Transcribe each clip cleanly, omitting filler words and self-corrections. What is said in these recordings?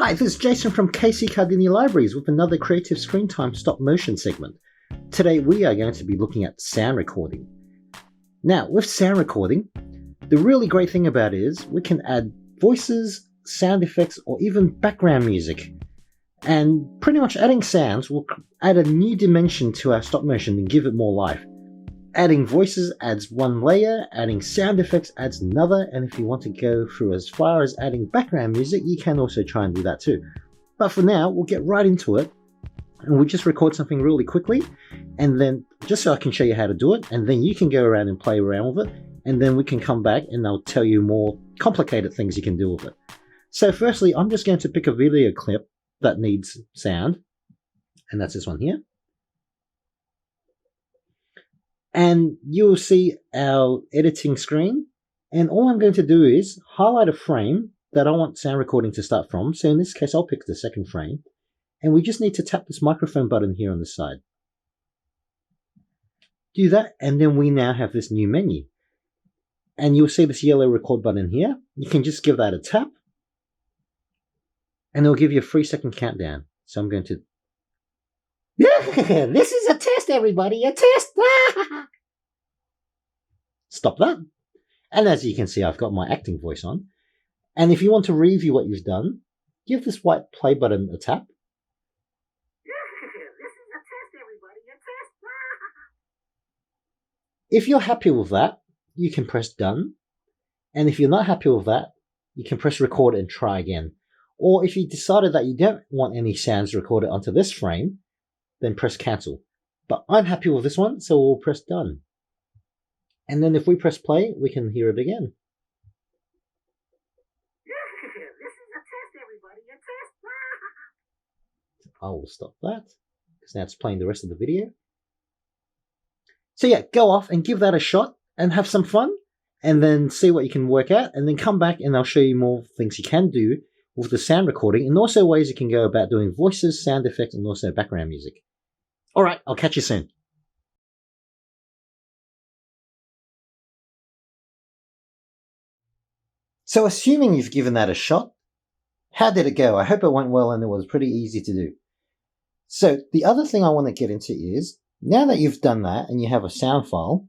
Hi, this is Jason from KC Cardini Libraries with another Creative Screen Time stop motion segment. Today we are going to be looking at sound recording. Now, with sound recording, the really great thing about it is we can add voices, sound effects, or even background music. And pretty much adding sounds will add a new dimension to our stop motion and give it more life. Adding voices adds one layer, adding sound effects adds another, and if you want to go through as far as adding background music, you can also try and do that too. But for now, we'll get right into it, and we'll just record something really quickly, and then just so I can show you how to do it, and then you can go around and play around with it, and then we can come back and I'll tell you more complicated things you can do with it. So firstly, I'm just going to pick a video clip that needs sound, and that's this one here. And you'll see our editing screen, and all I'm going to do is highlight a frame that I want sound recording to start from. So in this case, I'll pick the second frame, and we just need to tap this microphone button here on the side. Do that, and then we now have this new menu. And you'll see this yellow record button here. You can just give that a tap, and it'll give you a 3-second countdown. So I'm going to... This is a test, everybody, a test! Stop that. And as you can see, I've got my acting voice on. And if you want to review what you've done, give this white play button a tap. This is a test, everybody, a test! If you're happy with that, you can press done. And if you're not happy with that, you can press record and try again. Or if you decided that you don't want any sounds recorded onto this frame, then press cancel. But I'm happy with this one, so we'll press done. And then if we press play, we can hear it again. This is a test, everybody, a test! I will stop that, because now it's playing the rest of the video. So yeah, go off and give that a shot and have some fun, and then see what you can work out, and then come back and I'll show you more things you can do with the sound recording, and also ways you can go about doing voices, sound effects, and also background music. Alright, I'll catch you soon. So assuming you've given that a shot, how did it go? I hope it went well and it was pretty easy to do. So the other thing I want to get into is, now that you've done that and you have a sound file,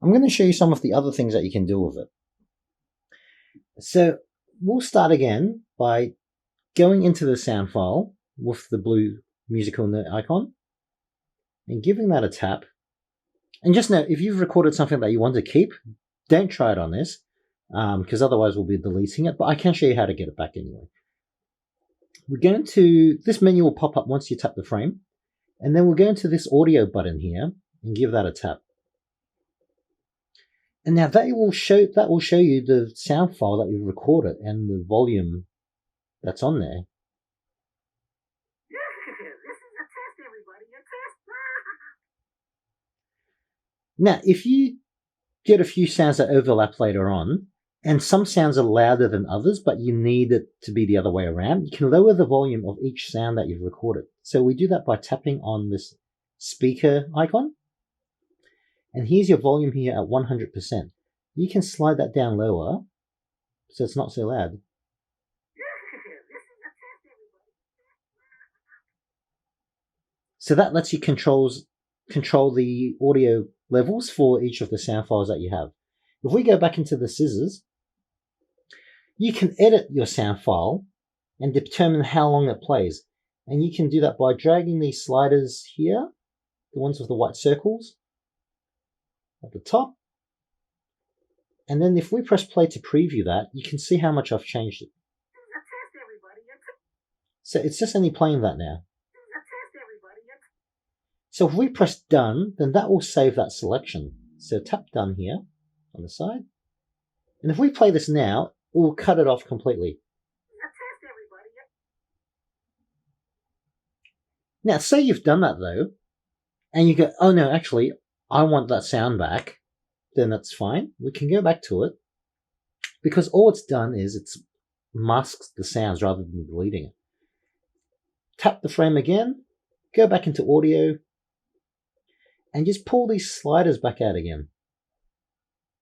I'm going to show you some of the other things that you can do with it. So we'll start again by going into the sound file with the blue musical note icon and giving that a tap. And just note, if you've recorded something that you want to keep, don't try it on this, because otherwise we'll be deleting it, but I can show you how to get it back anyway. We're going to, this menu will pop up once you tap the frame, and then we'll go into this audio button here and give that a tap. And now that will show you the sound file that you've recorded and the volume that's on there. This is a test, everybody, a test! Now, if you get a few sounds that overlap later on, and some sounds are louder than others, but you need it to be the other way around, you can lower the volume of each sound that you've recorded. So we do that by tapping on this speaker icon. And here's your volume here at 100%. You can slide that down lower, so it's not so loud. This is a test, everybody. So that lets you control the audio levels for each of the sound files that you have. If we go back into the scissors, you can edit your sound file and determine how long it plays. And you can do that by dragging these sliders here, the ones with the white circles, at the top. And then if we press play to preview that, you can see how much I've changed it. This is a test, everybody, a test! So it's just only playing that now. This is a test, everybody, a test! So if we press done, then that will save that selection. So tap done here on the side. And if we play this now, it will cut it off completely. This is a test, everybody, a test! Now, say you've done that though, and you go, oh no, actually, I want that sound back, then that's fine. We can go back to it, because all it's done is it's masks the sounds rather than deleting it. Tap the frame again, go back into audio, and just pull these sliders back out again.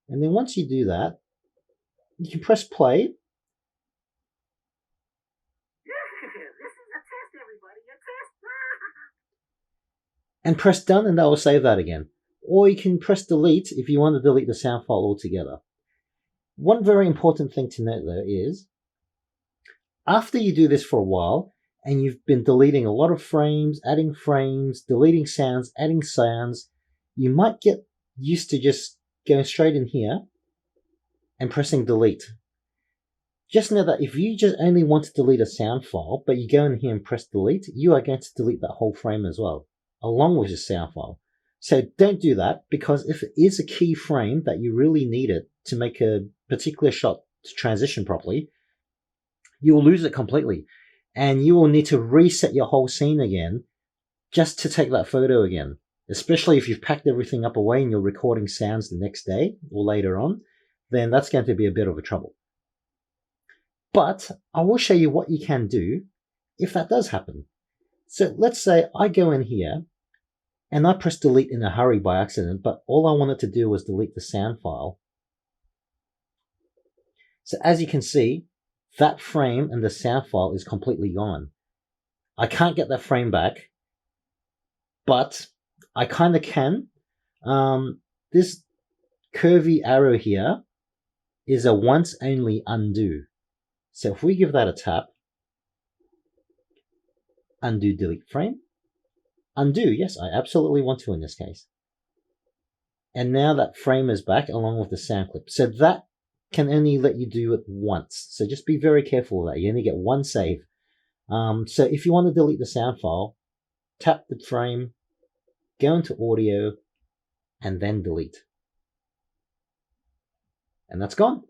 And then once you do that, you can press play, and press done, and that will save that again. Or you can press delete if you want to delete the sound file altogether. One very important thing to note though is, after you do this for a while, and you've been deleting a lot of frames, deleting sounds, adding sounds, you might get used to just going straight in here and pressing delete. Just know that if you just only want to delete a sound file, but you go in here and press delete, you are going to delete that whole frame as well, along with your sound file. So don't do that, because if it is a key frame that you really need it to make a particular shot to transition properly, you will lose it completely. And you will need to reset your whole scene again just to take that photo again. Especially if you've packed everything up away and you're recording sounds the next day or later on, then that's going to be a bit of a trouble. But I will show you what you can do if that does happen. So let's say I go in here and I press delete in a hurry by accident, but all I wanted to do was delete the sound file. So as you can see, that frame and the sound file is completely gone. I can't get that frame back, but I kind of can. This curvy arrow here is a once only undo. So if we give that a tap, undo delete frame, undo, yes, I absolutely want to in this case. And now that frame is back along with the sound clip. So that can only let you do it once. So just be very careful of that. You only get one save. So if you want to delete the sound file, tap the frame, go into audio, and then delete. And that's gone.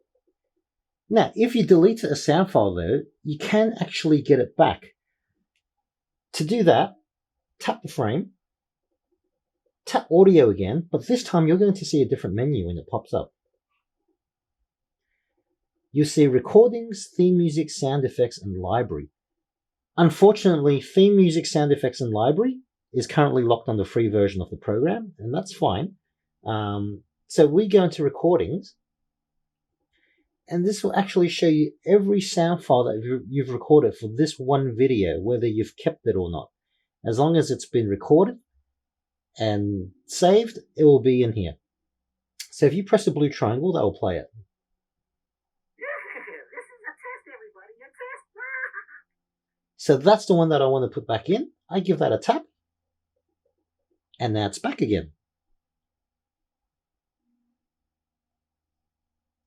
Now, if you delete a sound file though, you can actually get it back. To do that, tap the frame, tap audio again, but this time you're going to see a different menu when it pops up. You'll see recordings, theme music, sound effects, and library. Unfortunately, theme music, sound effects, and library is currently locked on the free version of the program, and that's fine. So we go into recordings, and this will actually show you every sound file that you've recorded for this one video, whether you've kept it or not. As long as it's been recorded and saved, it will be in here. So if you press the blue triangle, that will play it. This is a test, everybody. A test. So that's the one that I want to put back in. I give that a tap, and now it's back again.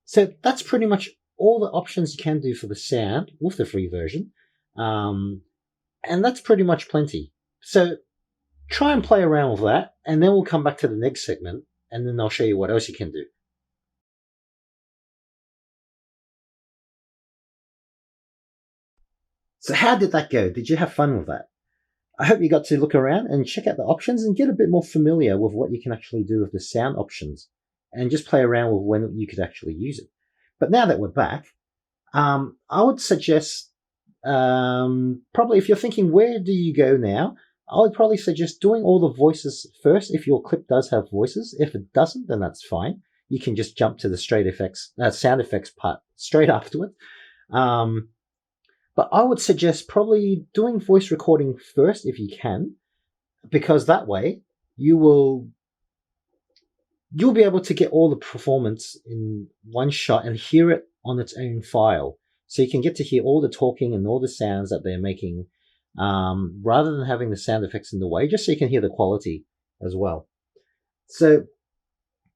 So that's pretty much all the options you can do for the sound with the free version. And that's pretty much plenty. So try and play around with that, and then we'll come back to the next segment, and then I'll show you what else you can do. So how did that go? Did you have fun with that? I hope you got to look around and check out the options and get a bit more familiar with what you can actually do with the sound options, and just play around with when you could actually use it. But now that we're back, I would suggest, probably if you're thinking, where do you go now? I would probably suggest doing all the voices first if your clip does have voices. If it doesn't, then that's fine. You can just jump to the sound effects part straight afterward. But I would suggest probably doing voice recording first if you can, because that way you'll be able to get all the performance in one shot and hear it on its own file. So you can get to hear all the talking and all the sounds that they're making, rather than having the sound effects in the way, just so you can hear the quality as well. So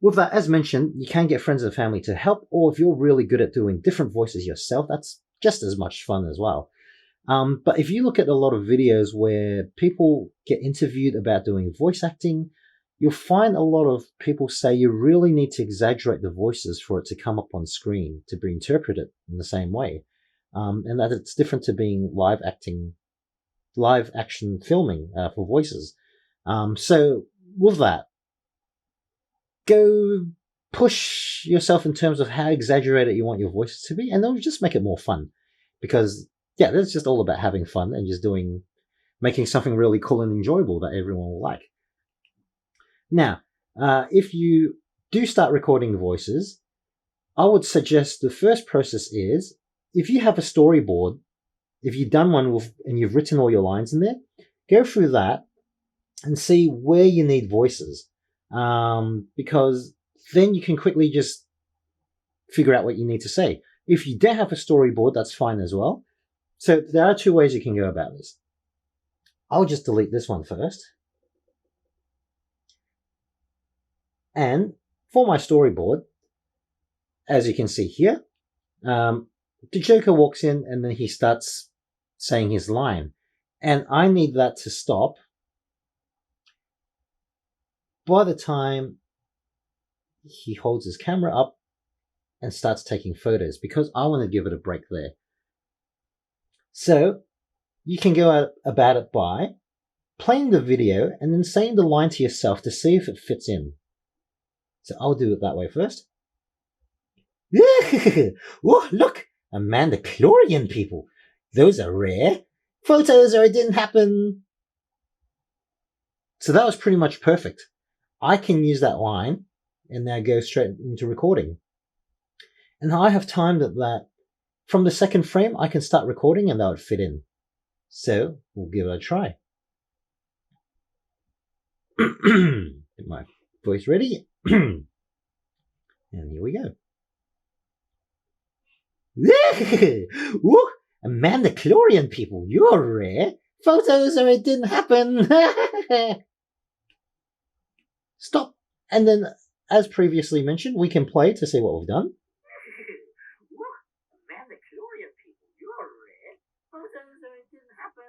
with that, as mentioned, you can get friends and family to help, or if you're really good at doing different voices yourself, that's just as much fun as well. But if you look at a lot of videos where people get interviewed about doing voice acting, you'll find a lot of people say you really need to exaggerate the voices for it to come up on screen to be interpreted in the same way. And that it's different to being live action filming for voices. So with that, go push yourself in terms of how exaggerated you want your voices to be, and it'll just make it more fun. Because yeah, that's just all about having fun and just making something really cool and enjoyable that everyone will like. Now, if you do start recording voices, I would suggest the first process is, if you have a storyboard, if you've done one and you've written all your lines in there, go through that and see where you need voices, because then you can quickly just figure out what you need to say. If you don't have a storyboard, that's fine as well. So there are two ways you can go about this. I'll just delete this one first. And for my storyboard, as you can see here, the Joker walks in and then he starts saying his line. And I need that to stop by the time he holds his camera up and starts taking photos, because I want to give it a break there. So you can go about it by playing the video and then saying the line to yourself to see if it fits in. So I'll do it that way first. Oh, look! Mandalorian people. Those are rare. Photos or it didn't happen. So that was pretty much perfect. I can use that line and now go straight into recording. And I have timed it that from the second frame I can start recording and that would fit in. So we'll give it a try. Get my voice ready. And here we go. Woo! Mandalorian people, you're rare. Photos or it didn't happen. Stop. And then, as previously mentioned, we can play to see what we've done. Mandalorian people, you're rare. Photos or it didn't happen.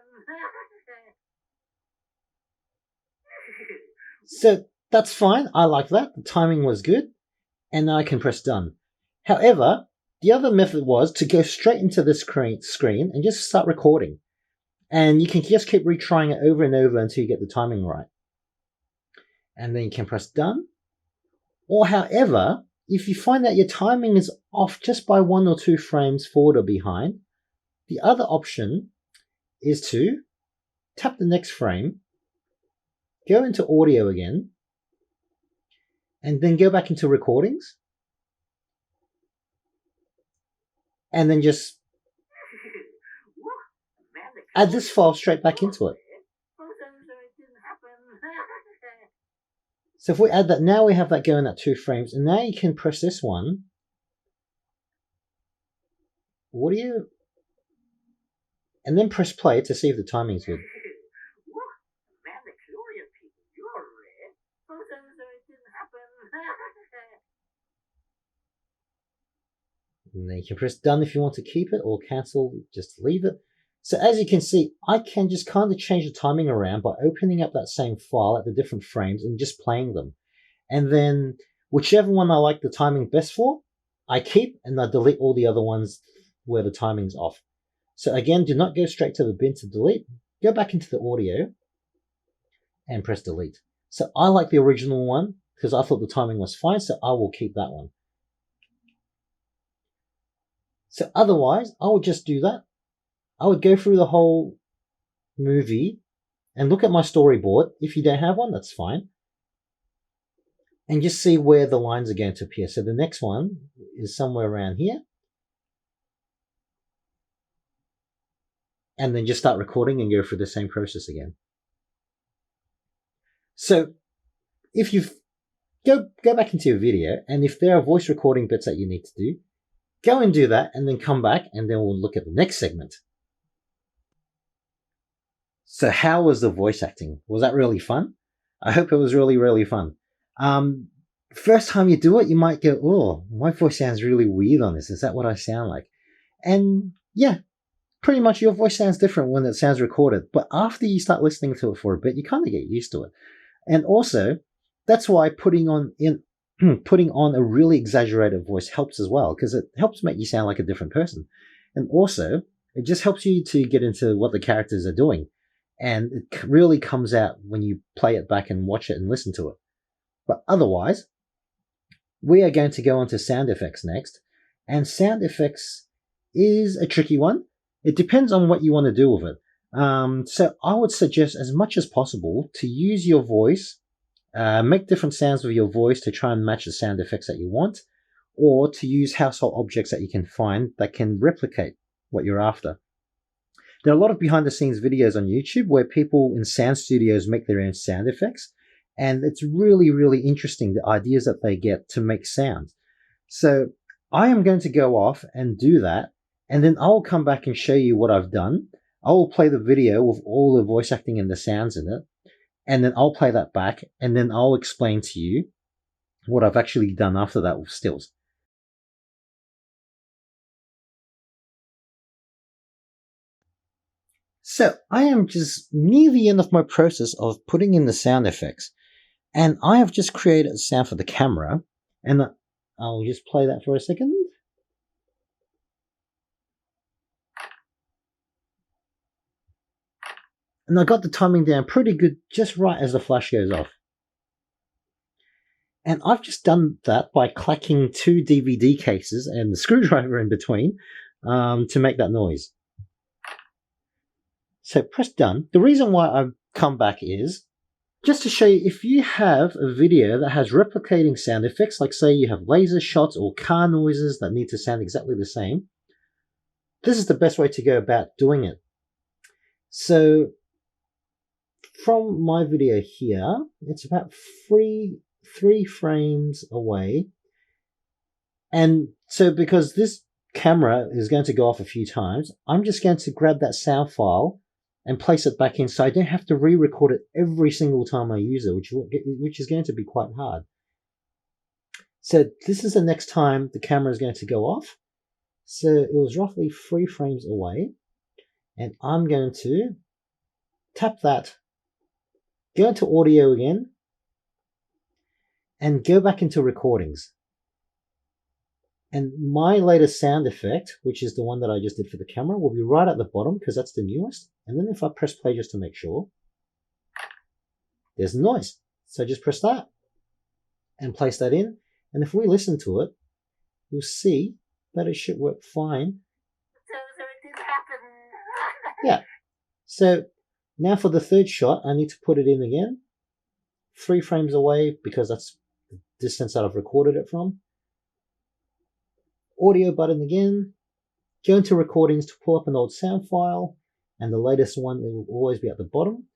So that's fine. I like that. The timing was good. And now I can press done. However, the other method was to go straight into the screen and just start recording. And you can just keep retrying it over and over until you get the timing right. And then you can press done. Or however, if you find that your timing is off just by 1 or 2 frames forward or behind, the other option is to tap the next frame, go into audio again, and then go back into recordings, and then just add this file straight back into it. So if we add that, now we have that going at 2 frames, and now you can press this one, audio, and then press play to see if the timing's good. And then you can press done if you want to keep it, or cancel, just leave it. So as you can see, I can just kind of change the timing around by opening up that same file at the different frames and just playing them. And then whichever one I like the timing best for, I keep, and I delete all the other ones where the timing's off. So again, do not go straight to the bin to delete. Go back into the audio and press delete. So I like the original one because I thought the timing was fine, so I will keep that one. So otherwise, I would just do that. I would go through the whole movie and look at my storyboard. If you don't have one, that's fine. And just see where the lines are going to appear. So the next one is somewhere around here. And then just start recording and go through the same process again. So if you go back into your video, and if there are voice recording bits that you need to do, go and do that, and then come back, and then we'll look at the next segment. So how was the voice acting? Was that really fun? I hope it was really, really fun. First time you do it, you might go, oh, my voice sounds really weird on this. Is that what I sound like? And yeah, pretty much your voice sounds different when it sounds recorded. But after you start listening to it for a bit, you kind of get used to it. And also, that's why putting on a really exaggerated voice helps as well, because it helps make you sound like a different person. And also, it just helps you to get into what the characters are doing. And it really comes out when you play it back and watch it and listen to it. But otherwise, we are going to go on to sound effects next. And sound effects is a tricky one. It depends on what you want to do with it. So I would suggest as much as possible to use your voice, make different sounds with your voice to try and match the sound effects that you want, or to use household objects that you can find that can replicate what you're after. There are a lot of behind the scenes videos on YouTube where people in sound studios make their own sound effects. And it's really, really interesting, the ideas that they get to make sounds. So I am going to go off and do that. And then I'll come back and show you what I've done. I will play the video with all the voice acting and the sounds in it. And then I'll play that back. And then I'll explain to you what I've actually done after that with stills. So I am just near the end of my process of putting in the sound effects. And I have just created a sound for the camera. And I'll just play that for a second. And I got the timing down pretty good, just right as the flash goes off. And I've just done that by clacking 2 DVD cases and the screwdriver in between to make that noise. So press done. The reason why I've come back is just to show you, if you have a video that has replicating sound effects, like say you have laser shots or car noises that need to sound exactly the same, this is the best way to go about doing it. So from my video here, it's about three frames away. And so because this camera is going to go off a few times, I'm just going to grab that sound file and place it back in, so I don't have to re-record it every single time I use it, which is going to be quite hard. So this is the next time the camera is going to go off. So it was roughly 3 frames away, and I'm going to tap that, go into audio again, and go back into recordings. And my latest sound effect, which is the one that I just did for the camera, will be right at the bottom because that's the newest. And then if I press play just to make sure, there's noise. So just press that and place that in. And if we listen to it, you'll see that it should work fine. So it did happen. Yeah. So now for the third shot, I need to put it in again. 3 frames away because that's the distance that I've recorded it from. Audio button again, go into recordings to pull up an old sound file, and the latest one, it will always be at the bottom.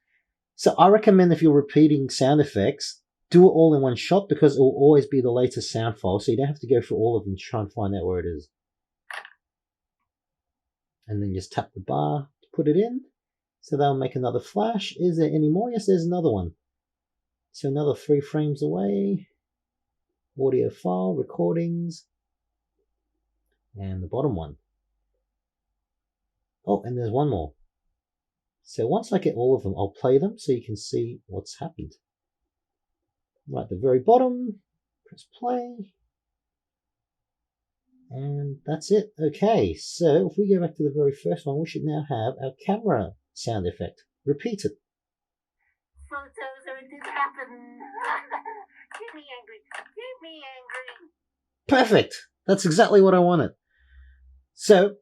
So I recommend, if you're repeating sound effects, do it all in one shot because it will always be the latest sound file, so you don't have to go through all of them to try and find out where it is. And then just tap the bar to put it in. So that'll make another flash. Is there any more? Yes, there's another one. So another 3 frames away. Audio file, recordings. And the bottom one. Oh, and there's one more. So once I get all of them, I'll play them so you can see what's happened. Right at the very bottom, press play. And that's it. Okay, so if we go back to the very first one, we should now have our camera sound effect. Repeat it. So it did happen. Get me angry. Get me angry. Perfect. That's exactly what I wanted. So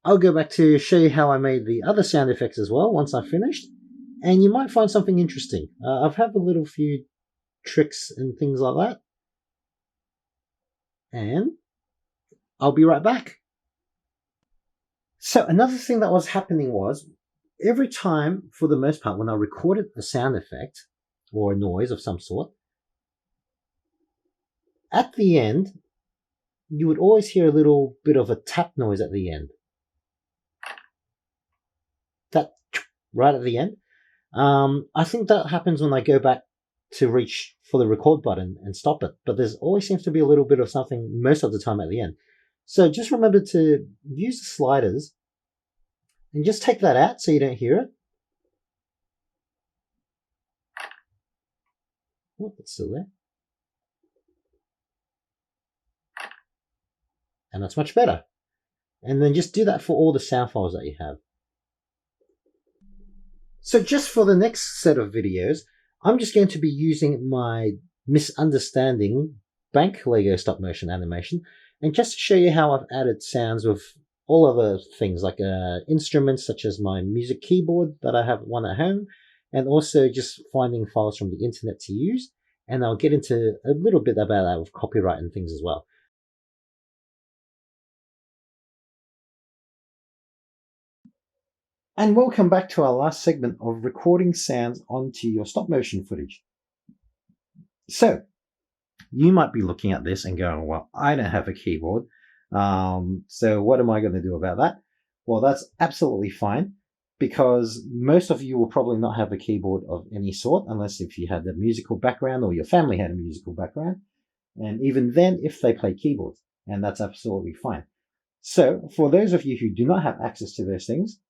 I'll go back to show you how I made the other sound effects as well once I've finished. And you might find something interesting. I've had a little few tricks and things like that. And I'll be right back. So another thing that was happening was, every time, for the most part, when I recorded a sound effect or a noise of some sort, at the end, you would always hear a little bit of a tap noise at the end. That right at the end. I think that happens when I go back to reach for the record button and stop it, but there's always seems to be a little bit of something most of the time at the end. So just remember to use the sliders and just take that out so you don't hear it. Oh, it's still there. And that's much better. And then just do that for all the sound files that you have. So just for the next set of videos, I'm just going to be using my misunderstanding bank Lego stop motion animation, and just to show you how I've added sounds with all other things like instruments such as my music keyboard that I have one at home, and also just finding files from the internet to use. And I'll get into a little bit about that with copyright and things as well. And welcome back to our last segment of recording sounds onto your stop motion footage. So, you might be looking at this and going, well, I don't have a keyboard. So what am I going to do about that? Well, that's absolutely fine, because most of you will probably not have a keyboard of any sort, unless if you had a musical background or your family had a musical background. And even then, if they play keyboards, and that's absolutely fine. So for those of you who do not have access to those things,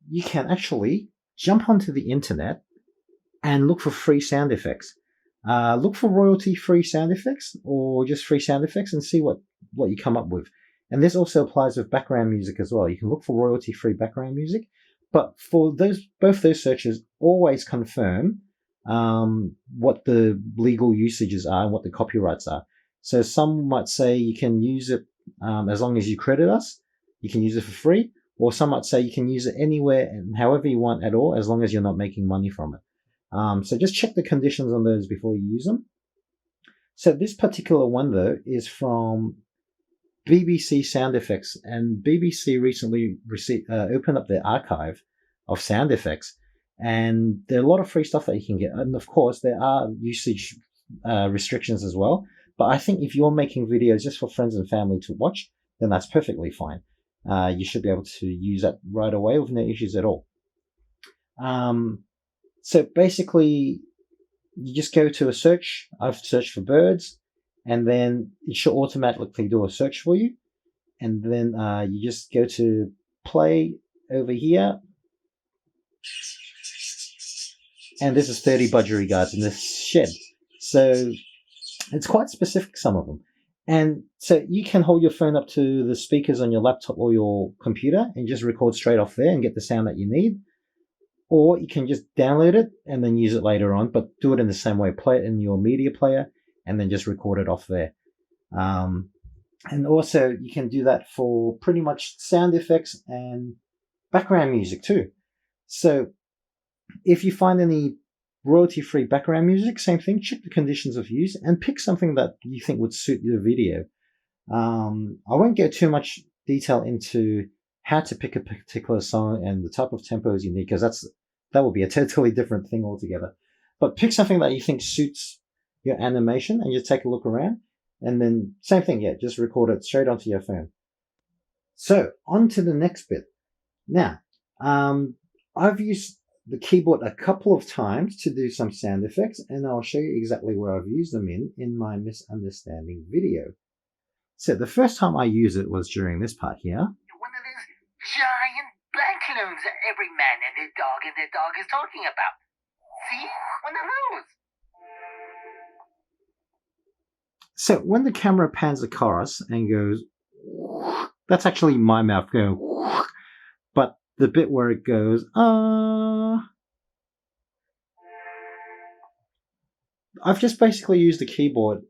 you can actually jump onto the internet and look for free sound effects. Look for royalty-free sound effects or just free sound effects and see what you come up with. And this also applies with background music as well. You can look for royalty-free background music, but for both those searches, always confirm what the legal usages are and what the copyrights are. So some might say you can use it as long as you credit us. You can use it for free, or some might say you can use it anywhere and however you want at all, as long as you're not making money from it. So just check the conditions on those before you use them. So this particular one, though, is from BBC Sound Effects, and BBC recently opened up their archive of sound effects, and there are a lot of free stuff that you can get. And of course, there are usage restrictions as well. But I think if you're making videos just for friends and family to watch, then that's perfectly fine. You should be able to use that right away with no issues at all. So basically, you just go to a search. I've searched for birds, and then it should automatically do a search for you. And then you just go to play over here. And this is 30 budgerigars in this shed. So it's quite specific, some of them. And so you can hold your phone up to the speakers on your laptop or your computer and just record straight off there and get the sound that you need. Or you can just download it and then use it later on, but do it in the same way. Play it in your media player and then just record it off there. And also you can do that for pretty much sound effects and background music too. So if you find any royalty-free background music, same thing, check the conditions of use and pick something that you think would suit your video. I won't go too much detail into how to pick a particular song and the type of tempos you need, because that would be a totally different thing altogether. But pick something that you think suits your animation and just take a look around. And then same thing, just record it straight onto your phone. So on to the next bit. Now, I've used the keyboard a couple of times to do some sound effects, and I'll show you exactly where I've used them in my misunderstanding video. So the first time I used it was during this part here. One of those giant black balloons that every man and their dog is talking about. See? One of those. So when the camera pans across and goes, that's actually my mouth going, but the bit where it goes, I've just basically used the keyboard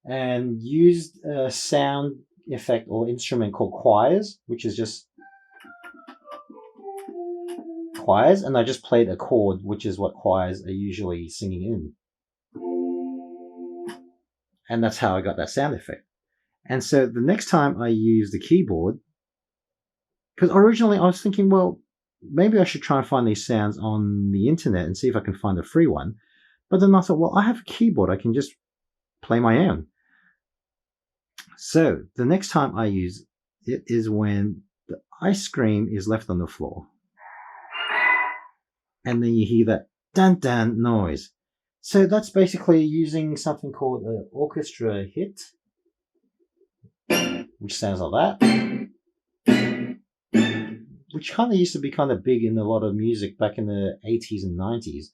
and used a sound effect or instrument called choirs, which is just choirs, and I just played a chord, which is what choirs are usually singing in. And that's how I got that sound effect. And so the next time I use the keyboard, because originally I was thinking, well, maybe I should try and find these sounds on the internet and see if I can find a free one. But then I thought, well, I have a keyboard. I can just play my own. So the next time I use it is when the ice cream is left on the floor. And then you hear that dun-dun noise. So that's basically using something called an orchestra hit, which sounds like that, which kind of used to be kind of big in a lot of music back in the 80s and 90s.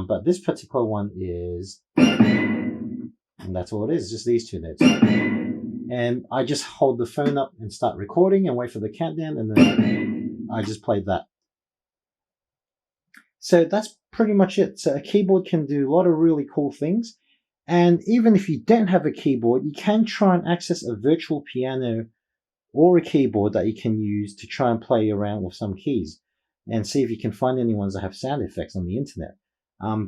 But this particular one is, and that's all it is, just these two notes. And I just hold the phone up and start recording and wait for the countdown, and then I just played that. So that's pretty much it. So a keyboard can do a lot of really cool things. And even if you don't have a keyboard, you can try and access a virtual piano or a keyboard that you can use to try and play around with some keys and see if you can find any ones that have sound effects on the internet.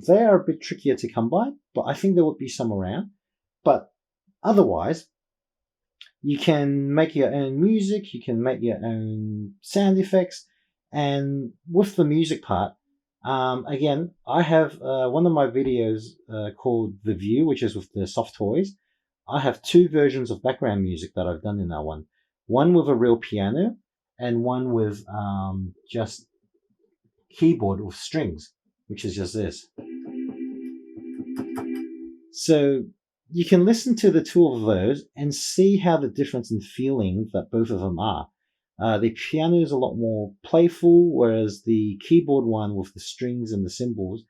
They are a bit trickier to come by, but I think there would be some around. But otherwise, You can make your own music, you can make your own sound effects, and with the music part, again, I have one of my videos called The View, which is with the soft toys. I have two versions of background music that I've done in that one. One with a real piano, and one with just keyboard with strings, which is just this. So you can listen to the two of those and see how the difference in feeling that both of them are. The piano is a lot more playful, whereas the keyboard one with the strings and the cymbals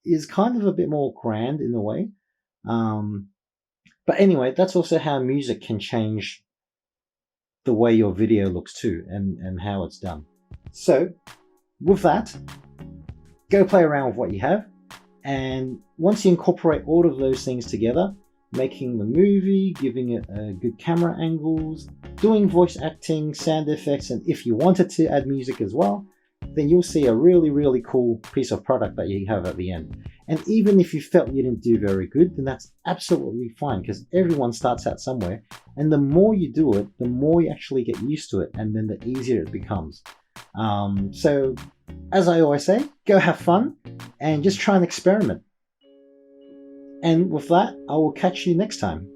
is kind of a bit more grand in a way. But anyway, that's also how music can change the way your video looks too, and how it's done. So with that, go play around with what you have. And once you incorporate all of those things together, making the movie, giving it good camera angles, doing voice acting, sound effects, and if you wanted to add music as well, then you'll see a really, really cool piece of product that you have at the end. And even if you felt you didn't do very good, then that's absolutely fine, because everyone starts out somewhere. And the more you do it, the more you actually get used to it, and then the easier it becomes. So, as I always say, go have fun and just try and experiment. And with that, I will catch you next time.